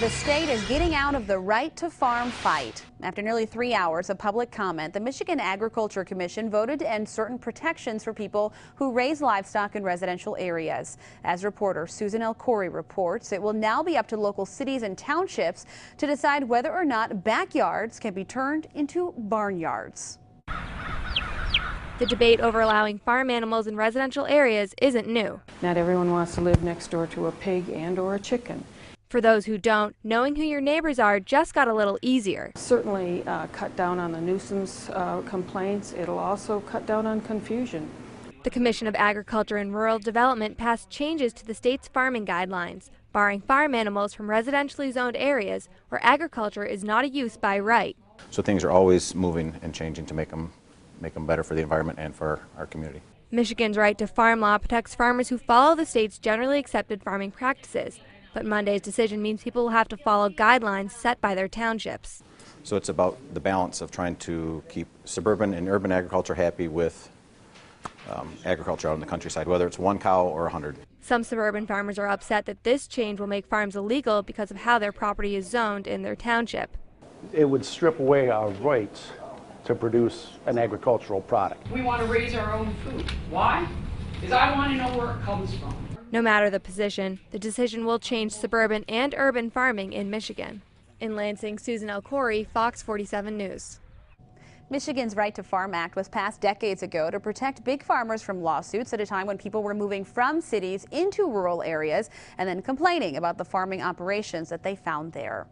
The state is getting out of the right to farm fight. After nearly 3 hours of public comment, the Michigan Agriculture Commission voted to end certain protections for people who raise livestock in residential areas. As reporter Susan L. Corey reports, it will now be up to local cities and townships to decide whether or not backyards can be turned into barnyards. The debate over allowing farm animals in residential areas isn't new. Not everyone wants to live next door to a pig and or a chicken. For those who don't, knowing who your neighbors are just got a little easier. Certainly cut down on the nuisance complaints. It'll also cut down on confusion. The Commission of Agriculture and Rural Development passed changes to the state's farming guidelines, barring farm animals from residentially zoned areas where agriculture is not a use by right. So things are always moving and changing to make them better for the environment and for our community. Michigan's right to farm law protects farmers who follow the state's generally accepted farming practices. But Monday's decision means people will have to follow guidelines set by their townships. So it's about the balance of trying to keep suburban and urban agriculture happy with agriculture out in the countryside, whether it's 1 cow or 100. Some suburban farmers are upset that this change will make farms illegal because of how their property is zoned in their township. It would strip away our rights to produce an agricultural product. We want to raise our own food. Why? Because I want to know where it comes from. No matter the position, the decision will change suburban and urban farming in Michigan. In Lansing, Susan L. Corey, Fox 47 News. Michigan's Right to Farm Act was passed decades ago to protect big farmers from lawsuits at a time when people were moving from cities into rural areas and then complaining about the farming operations that they found there.